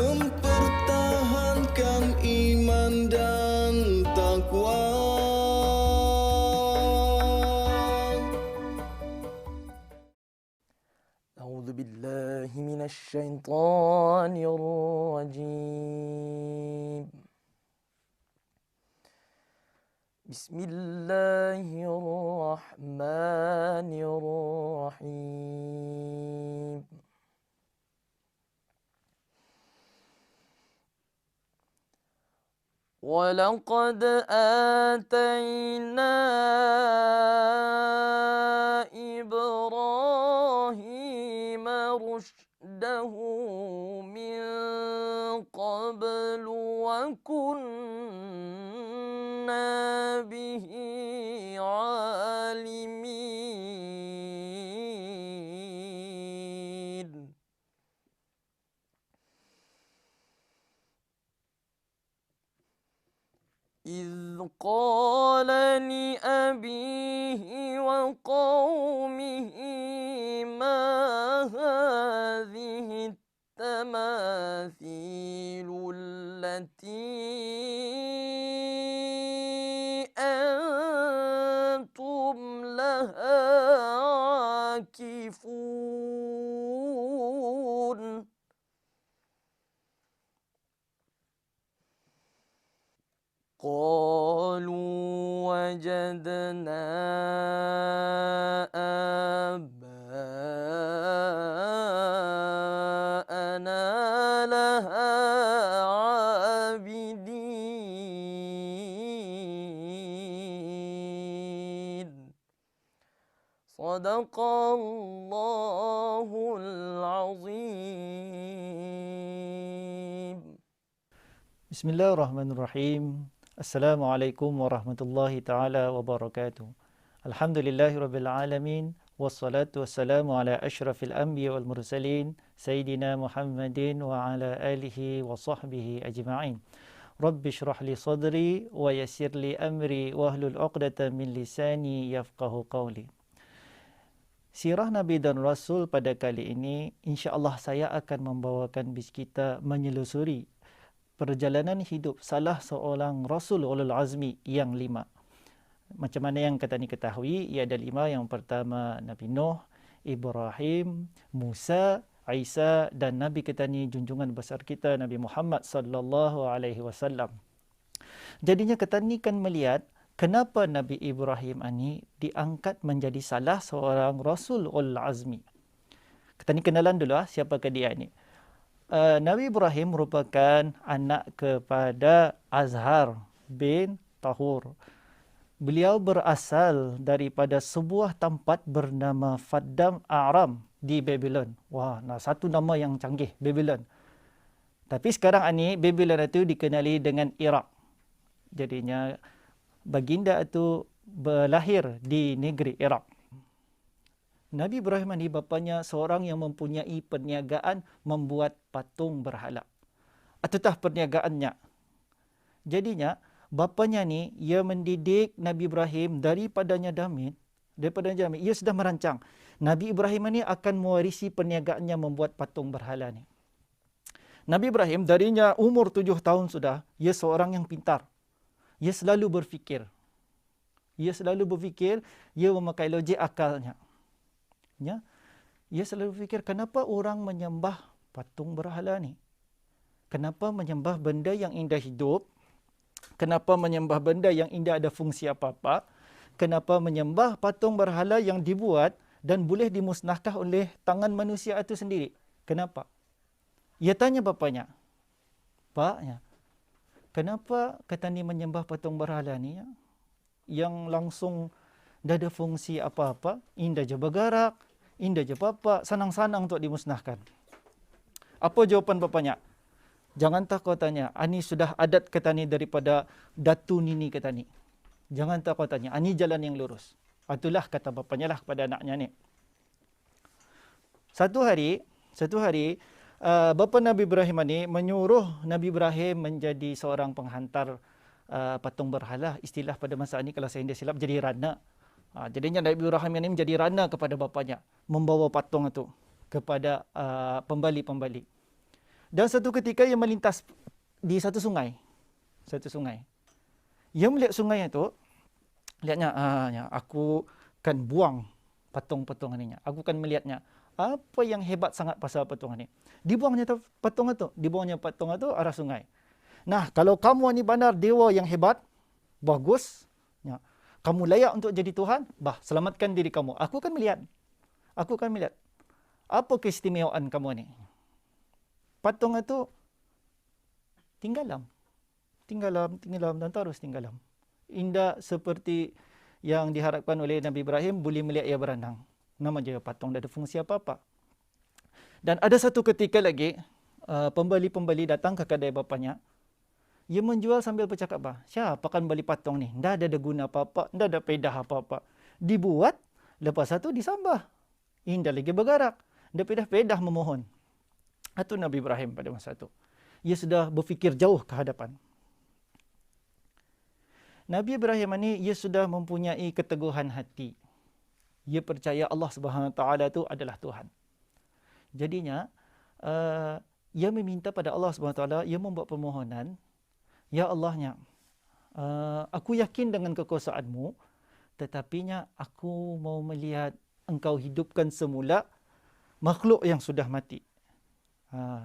mempertahankan iman dan takwa. A'udzu billahi minasy syaithanir rajim. Bismillahirrahmanirrahim. وَلَقَدْ آتَيْنَا إِبْرَاهِيمَ رُشْدَهُ مِنْ قَبْلُ وَكُنَّا بِهِ عَالِمِينَ. إِذْ قَالَ لِأَبِيهِ وَقَوْمِهِ مَا هَٰذِهِ التَّمَاثِيلُ الَّتِي أَنتُمْ لَهَا عَاكِفُونَ. قالوا وجدنا آباءنا لها عابدين. صدق الله العظيم. Bismillahirrahmanirrahim. Assalamualaikum warahmatullahi taala wabarakatuh. Alhamdulillahirabbil alamin wassalatu wassalamu ala asyrafil anbiya wal mursalin sayyidina Muhammadin wa ala alihi wa sahbihi ajma'in. Rabbi shrah li sadri wa yassir li amri wahlul 'uqdatam min lisani yafqahu qawli. Sirah Nabi dan Rasul pada kali ini insya-Allah saya akan membawakan bis kita menyelusuri perjalanan hidup salah seorang Rasul ulul azmi yang 5. Macam mana yang kita ketahui, ia ada 5. Yang pertama Nabi Nuh, Ibrahim, Musa, Isa dan Nabi kita ni junjungan besar kita Nabi Muhammad sallallahu alaihi wasallam. Jadinya kita ni kan melihat kenapa Nabi Ibrahim ini diangkat menjadi salah seorang Rasul ulul azmi. Kita ni kenalan dulu siapakah dia ni. Nabi Ibrahim merupakan anak kepada Azhar bin Tahur. Beliau berasal daripada sebuah tempat bernama Faddam Aram di Babylon. Wah, satu nama yang canggih, Babylon. Tapi sekarang ini Babylon itu dikenali dengan Iraq. Jadinya baginda itu berlahir di negeri Iraq. Nabi Ibrahim ini bapanya seorang yang mempunyai perniagaan membuat patung berhala. Atutah perniagaannya. Jadinya, bapanya ni, ia mendidik Nabi Ibrahim daripadanya Jamil. Ia sudah merancang. Nabi Ibrahim ini akan mewarisi perniagaannya membuat patung berhala ni. Nabi Ibrahim darinya umur 7 tahun sudah, ia seorang yang pintar. Ia selalu berfikir. Ia memakai logik akalnya. Ia selalu berfikir, kenapa orang menyembah patung berhala ni? Kenapa menyembah benda yang indah hidup? Kenapa menyembah benda yang indah ada fungsi apa-apa? Kenapa menyembah patung berhala yang dibuat dan boleh dimusnahkan oleh tangan manusia itu sendiri? Kenapa? Ia tanya bapanya, Pak, kenapa kata ni menyembah patung berhala ni? Yang langsung dah ada fungsi apa-apa, indah je bergerak, indah je bapak, sanang-sanang untuk dimusnahkan. Apa jawapan bapanya? Jangan tak kau tanya, ani sudah adat kata ni daripada datu nini kata ni. Jangan tak kau tanya, ani jalan yang lurus. Itulah kata bapanya lah kepada anaknya ni. Satu hari, bapa Nabi Ibrahim ini menyuruh Nabi Ibrahim menjadi seorang penghantar patung berhala. Istilah pada masa ini kalau saya tidak silap jadi rana. Jadinya Nabi Ibrahim ini menjadi rana kepada bapanya, membawa patung itu kepada pembali-pembali. Dan satu ketika ia melintas di satu sungai. Ia melihat sungai itu, lihatnya, aku kan buang patung-patung ini. Aku kan melihatnya. Apa yang hebat sangat pasal patung ini? Dibuangnya patung itu arah sungai. Nah, kalau kamu ni benar dewa yang hebat, bagus, ya, kamu layak untuk jadi Tuhan, selamatkan diri kamu. Aku kan melihat. Apa keistimewaan kamu ni? Patung itu tinggalam dan terus tinggalam. Indah seperti yang diharapkan oleh Nabi Ibrahim, boleh melihat ia berenang. Nama je patung, tak ada fungsi apa-apa. Dan ada satu ketika lagi, pembeli-pembeli datang ke kedai bapanya. Ia menjual sambil bercakap, siapa akan beli patung ni? Tak ada guna apa-apa, tak ada faedah apa-apa. Dibuat, lepas itu disambah. Indah lagi bergerak. Dia faedah memohon. Itu Nabi Ibrahim pada masa itu. Ia sudah berfikir jauh ke hadapan. Nabi Ibrahim ini, ia sudah mempunyai keteguhan hati. Ia percaya Allah Subhanahu Wa Taala itu adalah Tuhan. Jadinya, ia meminta pada Allah Subhanahu Wa Taala, ia membuat permohonan, ya Allahnya, aku yakin dengan kekuasaanmu, tetapinya aku mau melihat engkau hidupkan semula makhluk yang sudah mati.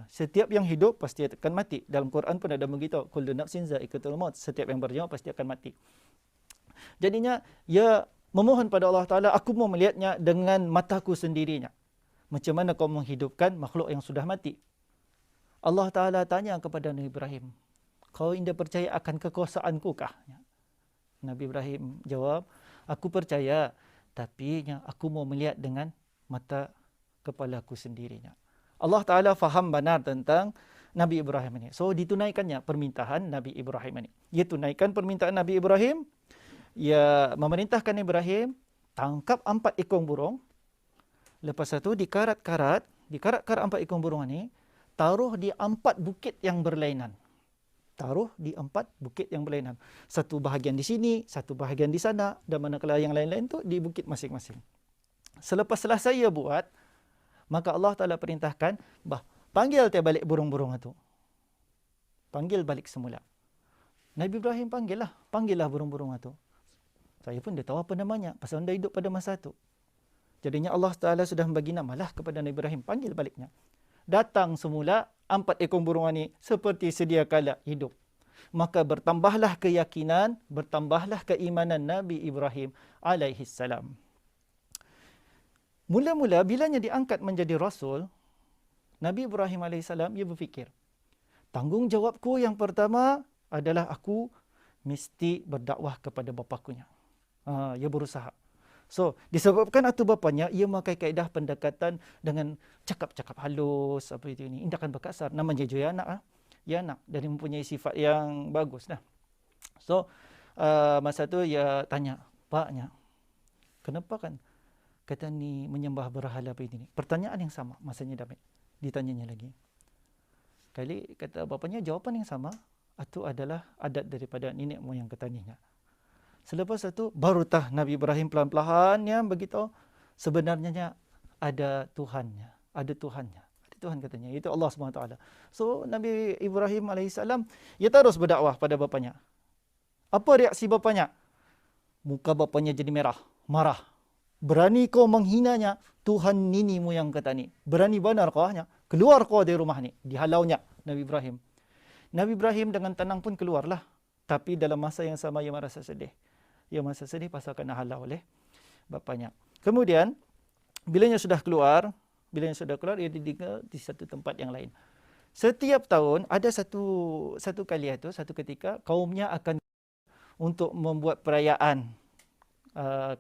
Setiap yang hidup pasti akan mati. Dalam Quran pun ada beritahu, kullu nafsin za'iqatul maut, setiap yang bernyawa pasti akan mati. Jadinya ia memohon pada Allah Taala, aku mau melihatnya dengan mataku sendirinya. Macam mana kau menghidupkan makhluk yang sudah mati? Allah Taala tanya kepada Nabi Ibrahim, kau indah percaya akan kekuasaanku kah? Nabi Ibrahim jawab, aku percaya, tapi aku mau melihat dengan mata kepalaku sendirinya. Allah Ta'ala faham benar tentang Nabi Ibrahim ini. So, ditunaikannya permintaan Nabi Ibrahim ini. Ia tunaikan permintaan Nabi Ibrahim. Ia memerintahkan Ibrahim, tangkap 4 ekor burung. Lepas itu, dikarat-karat 4 ekor burung ini, taruh di 4 bukit yang berlainan. Satu bahagian di sini, satu bahagian di sana, dan manakala yang lain-lain tu di bukit masing-masing. Selepas selesai ia buat, maka Allah Ta'ala perintahkan, panggil balik burung-burung itu. Panggil balik semula. Nabi Ibrahim panggillah burung-burung itu. Saya pun dia tahu apa namanya, pasal anda hidup pada masa itu. Jadinya Allah Ta'ala sudah membagi namalah kepada Nabi Ibrahim, panggil baliknya. Datang semula 4 ekor burung ini seperti sedia kala hidup. Maka bertambahlah keyakinan, bertambahlah keimanan Nabi Ibrahim alaihissalam. Mula-mula bilanya diangkat menjadi Rasul, Nabi Ibrahim AS, ia berfikir, tanggungjawabku yang pertama adalah aku mesti berdakwah kepada bapakunya. Ia berusaha. So, disebabkan itu bapanya, ia memakai kaedah pendekatan dengan cakap-cakap halus, apa itu ini, tindakan berkasar. Namanya juga ya anak, dan mempunyai sifat yang bagus. So, masa tu ia tanya, paknya, kenapa kan kata ni menyembah berhala apa ini? Pertanyaan yang sama, masanya damai. Ditanyanya lagi. Kali kata bapanya, jawapan yang sama, itu adalah adat daripada nenek moyang kataninya. Selepas itu, barutah Nabi Ibrahim pelan-pelan yang beritahu, sebenarnya ada Tuhannya. Ada Tuhan katanya, itu Allah SWT. So, Nabi Ibrahim AS, ia terus berdakwah pada bapanya. Apa reaksi bapanya? Muka bapanya jadi merah, marah. Berani kau menghinanya Tuhan nini moyang kata ni. Berani benar kau hanya. Keluar kau dari rumah ni. Dihalaunya Nabi Ibrahim. Nabi Ibrahim dengan tenang pun keluarlah. Tapi dalam masa yang sama ia merasa sedih. Ia merasa sedih pasal kena halau oleh bapanya. Kemudian, bilanya sudah keluar, ia ditinggal di satu tempat yang lain. Setiap tahun ada satu kali itu, satu ketika kaumnya akan untuk membuat perayaan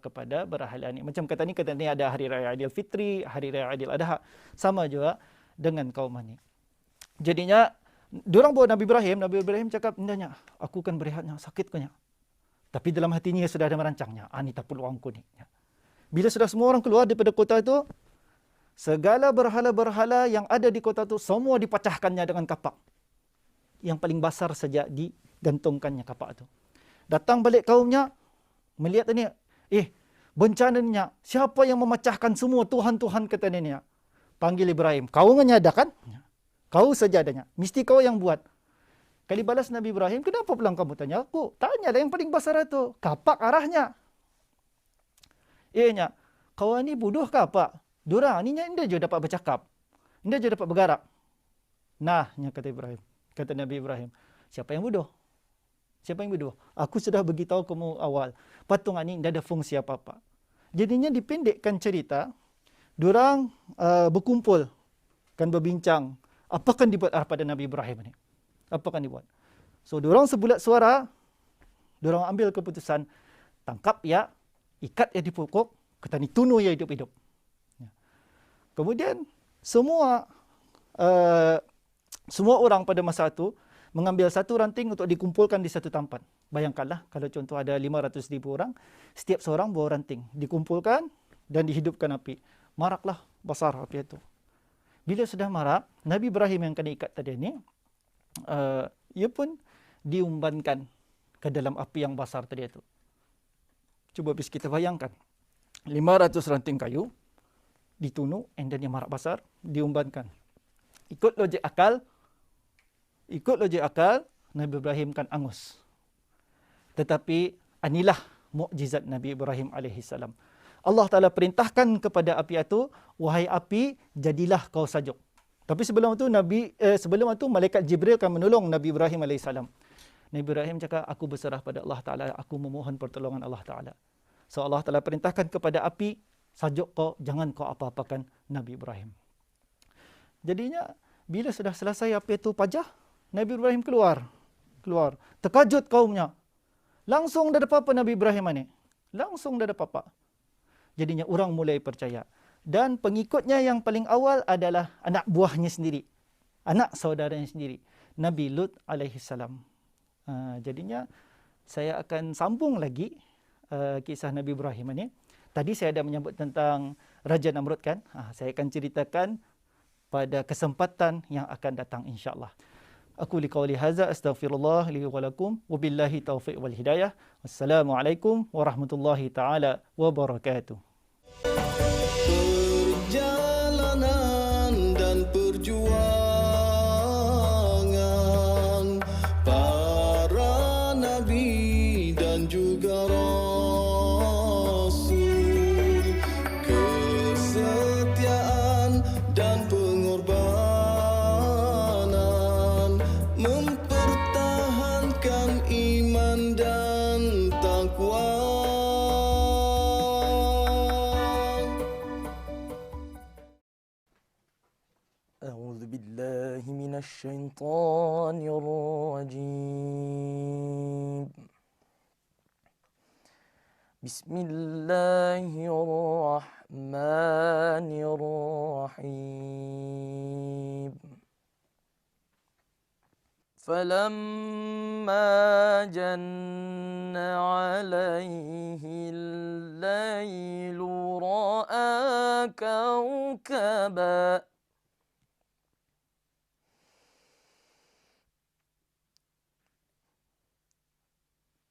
kepada berhala ni. Macam kata ni ada Hari Raya Aidilfitri, Hari Raya Aidil Adha. Sama juga dengan kaum ni. Jadinya, diorang bawa Nabi Ibrahim cakap, indahnya, aku kan berehatnya, sakit kunya. Tapi dalam hatinya sudah ada merancangnya. Ini tak peluangku ni. Bila sudah semua orang keluar daripada kota itu, segala berhala-berhala yang ada di kota itu, semua dipecahkannya dengan kapak. Yang paling besar sejak digantungkannya kapak itu. Datang balik kaumnya, melihat ini, bencananya, siapa yang memecahkan semua Tuhan-Tuhan kata nenek? Panggil Ibrahim. Kau menyadar kan? Kau saja adanya. Mesti kau yang buat. Kali balas Nabi Ibrahim, kenapa pulang kamu tanya aku? Tanyalah yang paling besar itu. Kapak arahnya. Ianya, kau ni bodoh ke apa? Dorang ni indah je dapat bercakap. Indah je dapat bergerak. Nah, kata Ibrahim. Kata Nabi Ibrahim, siapa yang bodoh? Siapa yang bodoh? Aku sudah beritahu kamu awal. Patung ni tidak ada fungsi apa-apa. Jadinya dipendekkan cerita. Diorang berkumpul. Kan berbincang. Apa kan dibuat pada Nabi Ibrahim ni? Apa kan dibuat? So, diorang sebulat suara. Diorang ambil keputusan. Tangkap ya. Ikat ya di pokok. Kata ni tunuh ya hidup-hidup. Kemudian, semua orang pada masa itu mengambil satu ranting untuk dikumpulkan di satu tempat. Bayangkanlah kalau contoh ada 500,000 orang, setiap seorang bawa ranting. Dikumpulkan dan dihidupkan api. Maraklah besar api itu. Bila sudah marak, Nabi Ibrahim yang kena ikat tadi ini, ia pun diumbankan ke dalam api yang besar tadi itu. Cuba bis kita bayangkan. 500 ranting kayu, ditunuh, and then yang marak besar, diumbankan. Ikut logik akal, Nabi Ibrahim kan angus. Tetapi inilah mukjizat Nabi Ibrahim AS. Allah Ta'ala perintahkan kepada api itu, wahai api, jadilah kau sajuk. Tapi sebelum itu malaikat Jibril akan menolong Nabi Ibrahim AS. Nabi Ibrahim cakap, aku berserah pada Allah Ta'ala, aku memohon pertolongan Allah Ta'ala. So Allah Ta'ala perintahkan kepada api, sajuk kau, jangan kau apa-apakan Nabi Ibrahim. Jadinya, bila sudah selesai api itu pajah, Nabi Ibrahim keluar. Terkajut kaumnya. Langsung dah ada apa-apa Nabi Ibrahim ni. Langsung dah ada apa-apa. Jadinya orang mulai percaya. Dan pengikutnya yang paling awal adalah anak buahnya sendiri. Anak saudaranya sendiri. Nabi Lut AS. Jadinya saya akan sambung lagi kisah Nabi Ibrahim ini. Tadi saya ada menyebut tentang Raja Namrud kan. Saya akan ceritakan pada kesempatan yang akan datang insya-Allah. Aku liqauli hadza astaghfirullah li wa lakum wa billahi taufiq wal hidayah. Wassalamualaikum warahmatullahi taala wabarakatuh. Perjalanan dan perjuangan para nabi dan juga rasul, kesetiaan dan pengorbanan mempertahankan iman dan takwa. أعوذ بالله من الشيطان الرجيم بسم الله الرحمن الرحيم فلما جن عليه الليل رأى كوكبا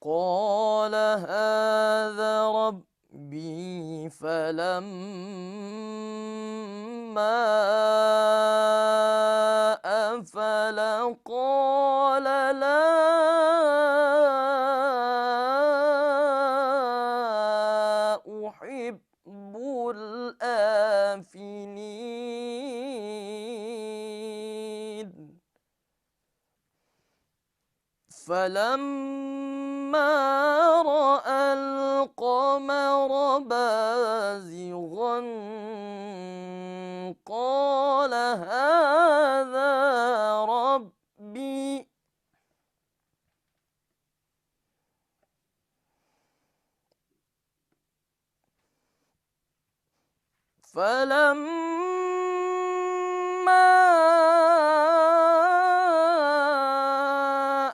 قال هذا ربي فلما أفل قال لا أحب الآفلين فلما رأى القمر بازغا قال هذا ربي فلما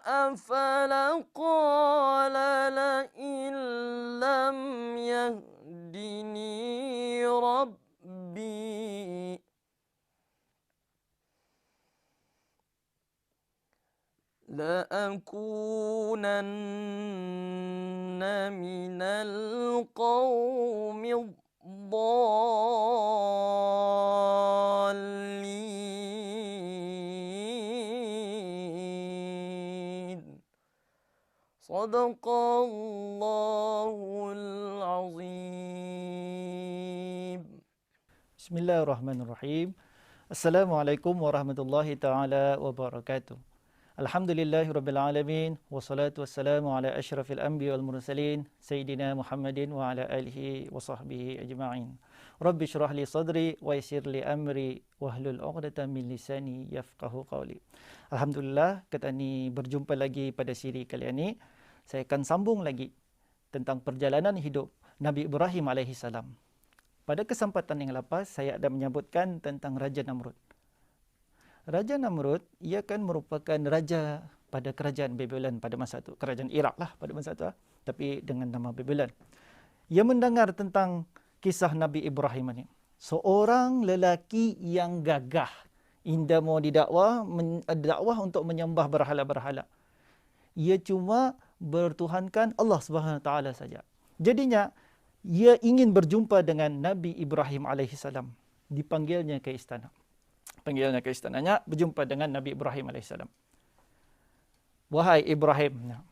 أفل قال لئن لم يهدني ربي لأكونن من القوم الضالين Sadaqallahul azim. Bismillahirrahmanirrahim. Assalamualaikum warahmatullahi taala wabarakatuh. Alhamdulillahirabbil alamin wassalatu wassalamu ala asyrafil anbiya wal mursalin sayyidina Muhammadin wa ala alihi wa sahbihi ajma'in. Rabbi shrah li sadri wa yassir li amri wahlul 'uqdatam min lisani yafqahu qawli. Alhamdulillah, kita ni berjumpa lagi pada siri kali ini. Saya akan sambung lagi tentang perjalanan hidup Nabi Ibrahim alaihi salam. Pada kesempatan yang lepas, saya ada menyebutkan tentang Raja Namrud. Raja Namrud, ia kan merupakan raja pada kerajaan Babylon pada masa itu. Kerajaan Iraq lah pada masa itu. Tapi dengan nama Babylon. Ia mendengar tentang kisah Nabi Ibrahim ini. Seorang lelaki yang gagah. Indah mau dakwah untuk menyembah berhala-berhala. Ia cuma bertuhankan Allah Subhanahu Wa Taala saja. Jadinya, ia ingin berjumpa dengan Nabi Ibrahim AS. Dipanggilnya ke istana. Panggilnya ke istananya, berjumpa dengan Nabi Ibrahim AS. Wahai Ibrahim,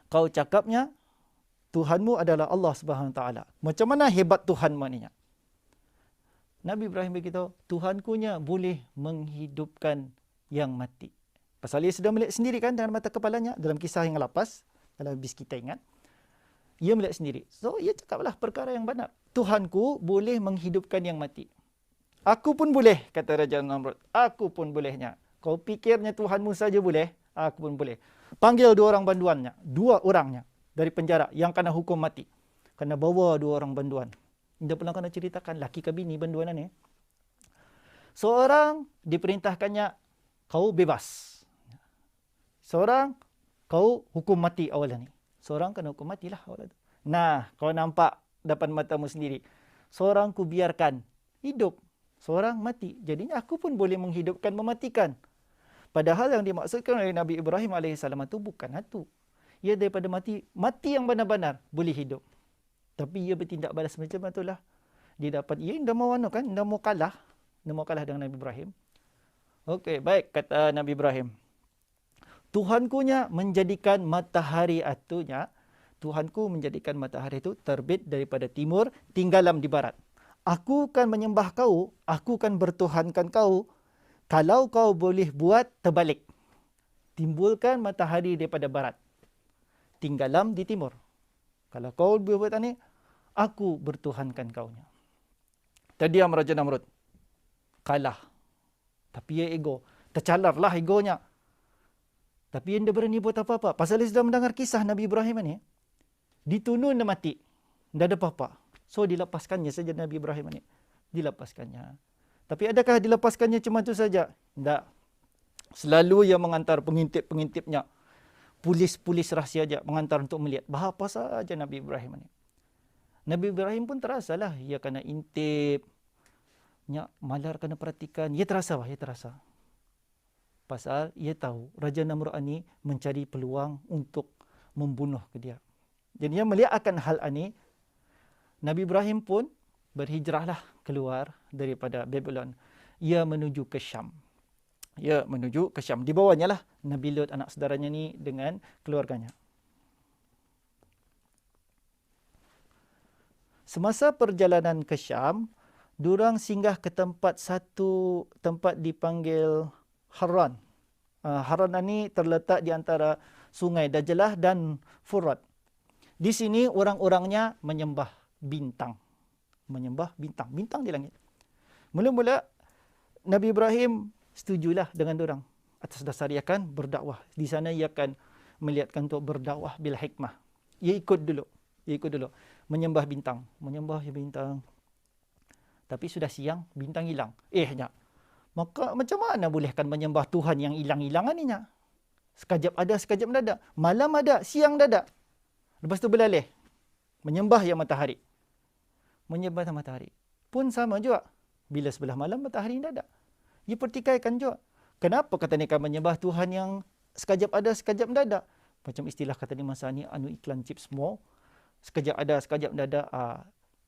kau cakapnya, Tuhanmu adalah Allah Subhanahu Wa Taala. Macam mana hebat Tuhanmu ni? Nabi Ibrahim berkata, Tuhankunya boleh menghidupkan yang mati. Pasal ia sudah melihat sendiri kan dengan mata kepalanya dalam kisah yang lepas, kalau bis kita ingat. Ia melihat sendiri. So, ia cakaplah perkara yang benar. Tuhanku boleh menghidupkan yang mati. Aku pun boleh, kata Raja Namrud. Aku pun bolehnya. Kau fikirnya Tuhanmu saja boleh, aku pun boleh. Panggil dua orang banduannya. Dua orangnya dari penjara yang kena hukum mati. Kena bawa dua orang banduan. Dia pula kena ceritakan, laki ke bini banduan ni. Seorang diperintahkannya, kau bebas. Seorang, kau hukum mati awalnya ni. Seorang kena hukum matilah awal itu. Nah, kau nampak depan matamu sendiri. Seorang ku biarkan hidup. Seorang mati. Jadinya aku pun boleh menghidupkan, mematikan. Padahal yang dimaksudkan oleh Nabi Ibrahim AS itu bukan itu. Ia daripada mati yang benar-benar boleh hidup. Tapi ia bertindak balas macam itulah. Dia dapat, ia tidak mau kan? Tidak mau kalah. Tidak mau kalah dengan Nabi Ibrahim. Okey, baik, kata Nabi Ibrahim. Tuhankunya menjadikan matahari atunya. Tuhanku menjadikan matahari itu terbit daripada timur, tinggalam di barat. Aku kan menyembah kau, aku kan bertuhankan kau, kalau kau boleh buat terbalik. Timbulkan matahari daripada barat, tinggalam di timur. Kalau kau boleh buat ini, aku bertuhankan kaunya. Terdiam Raja Namrud. Kalah. Tapi ia ego. Tercalarlah egonya. Tapi ia tidak berani buat apa-apa. Pasal dia sudah mendengar kisah Nabi Ibrahim ini. Ditunun dan mati. Tidak ada apa-apa. So dilepaskannya saja Nabi Ibrahim ini. Dilepaskannya. Tapi adakah dilepaskannya cuma itu saja? Tidak. Selalu ia mengantar pengintip-pengintipnya. Polis-polis rahsia saja mengantar untuk melihat. Apa saja Nabi Ibrahim ini. Nabi Ibrahim pun terasalah. Ia kena intip. Malar kena perhatikan. Ia terasa. Pasal ia tahu Raja Namrud ini mencari peluang untuk membunuh ke dia. Jadi ia melihat akan hal ini. Nabi Ibrahim pun berhijrahlah keluar daripada Babylon. Ia menuju ke Syam. Di bawahnya lah Nabi Lut, anak saudaranya ni dengan keluarganya. Semasa perjalanan ke Syam, diorang singgah ke satu tempat dipanggil Haran. Haran ini terletak di antara sungai Dajlah dan Furat. Di sini orang-orangnya menyembah bintang. Bintang di langit. Mula-mula Nabi Ibrahim setujulah dengan diorang. Atas dasar ia akan berdakwah. Di sana ia akan melihatkan untuk berdakwah bil hikmah. Ia ikut dulu. Menyembah bintang. Tapi sudah siang, bintang hilang. Maka macam mana bolehkan menyembah Tuhan yang hilang-hilangan ni? Sekejap ada, sekejap tak ada. Malam ada, siang tak ada. Lepas tu berlalih. Menyembah yang matahari. Pun sama juga. Bila sebelah malam, matahari tak ada. Dia pertikaikan juga. Kenapa kata ni kan menyembah Tuhan yang sekejap ada, sekejap tak ada? Macam istilah kata ni masa ni, iklan chip semua. Sekejap ada, sekejap tak ada.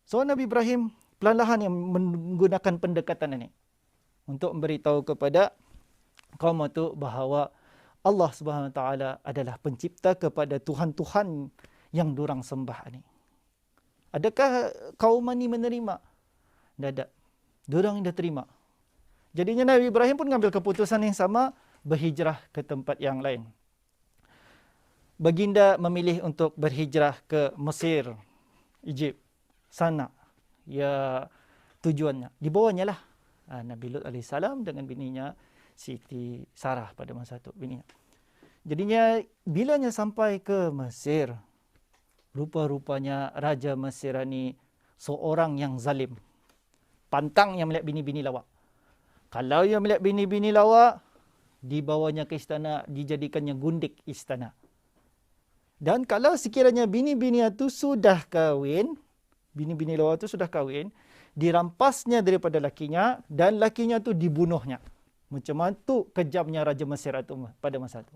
So Nabi Ibrahim perlahan yang menggunakan pendekatan ini. Untuk memberitahu kepada kaum itu bahawa Allah Subhanahu Wa Taala adalah pencipta kepada Tuhan-Tuhan yang dorang sembah ni. Adakah kaum ni menerima? Tak ada. Dorang dah terima. Jadinya Nabi Ibrahim pun mengambil keputusan yang sama, berhijrah ke tempat yang lain. Baginda memilih untuk berhijrah ke Mesir, Egypt, sana. Ya, tujuannya. Di bawahnya lah Nabi Lut AS dengan bininya Siti Sarah pada masa itu. Bininya. Jadinya, bilanya sampai ke Mesir, rupa-rupanya Raja Mesir ni seorang yang zalim. Pantang yang melihat bini-bini lawak. Kalau yang melihat bini-bini lawak, dibawanya ke istana, dijadikannya gundik istana. Dan kalau sekiranya bini-bini itu sudah kahwin, bini-bini lawak itu sudah kahwin, dirampasnya daripada lakinya dan lakinya itu dibunuhnya. Macam mana tu kejamnya Raja Mesir itu pada masa itu.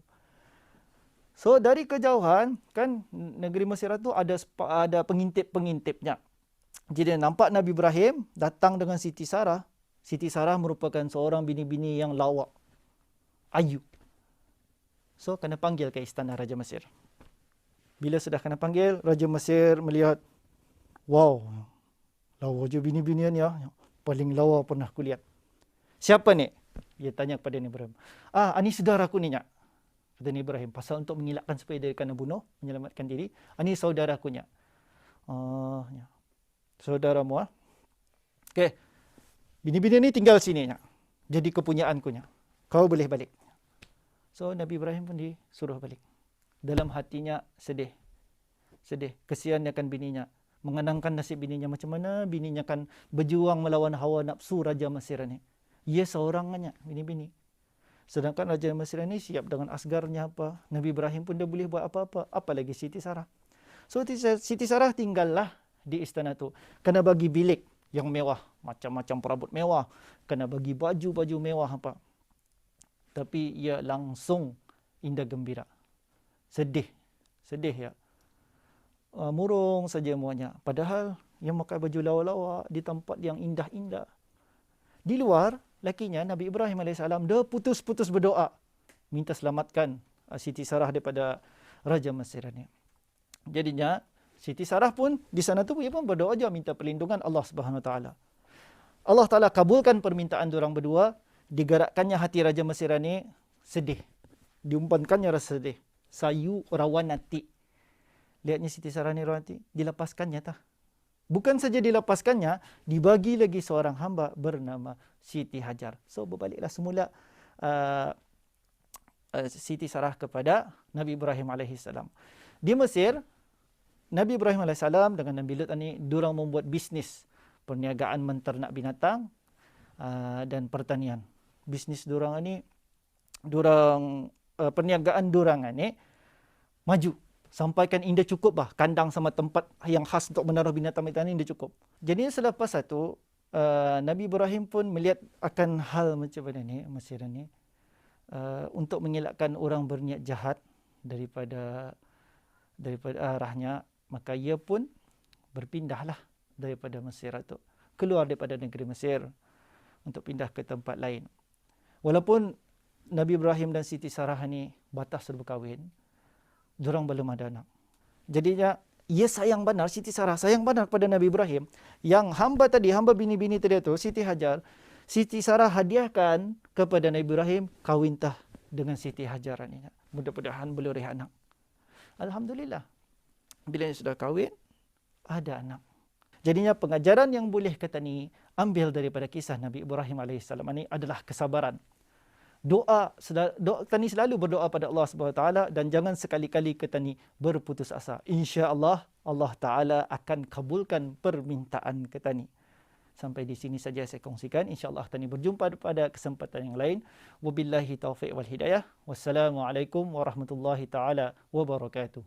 So dari kejauhan, kan negeri Mesir itu ada pengintip-pengintipnya. Jadi nampak Nabi Ibrahim datang dengan Siti Sarah. Siti Sarah merupakan seorang bini-bini yang lawak, ayu. So kena panggil ke istana Raja Mesir. Bila sudah kena panggil, Raja Mesir melihat, wow, lawa je bini-binian ya. Paling lawa pernah aku lihat. Siapa ni? Dia tanya kepada Nabi Ibrahim. Ini saudaraku ni, Nyak. Kata Nabi Ibrahim, pasal untuk mengelakkan supaya dia kena bunuh, menyelamatkan diri. Ini saudaraku, Nyak. Ya. Saudaramu, Okey. Bini-bini ni tinggal sini, Nyak. Jadi kepunyaanku, Nyak. Kau boleh balik. So, Nabi Ibrahim pun disuruh balik. Dalam hatinya sedih. Sedih. Kesian akan bininya. Mengenangkan nasib bininya. Macam mana bininya akan berjuang melawan hawa nafsu Raja Mesir ni. Ia seorang, Nyak, bini-bini. Sedangkan Raja Mesir ni siap dengan asgarnya apa. Nabi Ibrahim pun dia boleh buat apa-apa. Apalagi Siti Sarah. So, Siti Sarah tinggallah di istana tu. Kena bagi bilik yang mewah. Macam-macam perabot mewah. Kena bagi baju-baju mewah apa. Tapi ia langsung indah gembira. Sedih. Sedih ya. Murung saja muanya. Padahal yang pakai baju lawa-lawa di tempat yang indah-indah. Di luar, lakinya Nabi Ibrahim AS dah putus-putus berdoa. Minta selamatkan Siti Sarah daripada Raja Mesir ni. Jadinya, Siti Sarah pun di sana tu dia pun berdoa je minta perlindungan Allah Subhanahu Wa Taala. Allah Taala kabulkan permintaan diorang berdua, digerakkannya hati Raja Mesir ni sedih. Diumpankannya rasa sedih. Sayu rawanati. Lihatnya Siti Sarah ni rawanati, dilepaskannya tah. Bukan saja dilepaskannya, dibagi lagi seorang hamba bernama Siti Hajar. So berbaliklah semula Siti Sarah kepada Nabi Ibrahim AS. Di Mesir, Nabi Ibrahim AS dengan Nabi Lut ni, diorang membuat bisnis perniagaan menternak binatang dan pertanian. Bisnis diorang ni, perniagaan diorang ni maju. Sampaikan indah cukup bah. Kandang sama tempat yang khas untuk menaruh binatang-binatang ini dah cukup. Jadi selepas itu, Nabi Ibrahim pun melihat akan hal macam mana ni, Mesir ni. Untuk mengelakkan orang berniat jahat daripada arahnya, maka ia pun berpindahlah daripada Mesir itu. Keluar daripada negeri Mesir untuk pindah ke tempat lain. Walaupun Nabi Ibrahim dan Siti Sarah ni batas berkahwin, diorang belum ada anak. Jadinya, ia sayang benar, Siti Sarah sayang benar kepada Nabi Ibrahim. Yang hamba bini-bini tadi tu, Siti Hajar, Siti Sarah hadiahkan kepada Nabi Ibrahim, kawintah dengan Siti Hajar ni. Mudah-mudahan boleh oleh anak. Alhamdulillah. Bila sudah kahwin, ada anak. Jadinya pengajaran yang boleh kata ni ambil daripada kisah Nabi Ibrahim AS ini adalah kesabaran. Kita ni selalu berdoa pada Allah SWT dan jangan sekali-kali kita ni berputus asa. InsyaAllah Allah Ta'ala akan kabulkan permintaan kita ni. Sampai di sini saja saya kongsikan. InsyaAllah kita ni berjumpa pada kesempatan yang lain. Wabillahi taufiq wal hidayah. Wassalamualaikum warahmatullahi ta'ala wabarakatuh.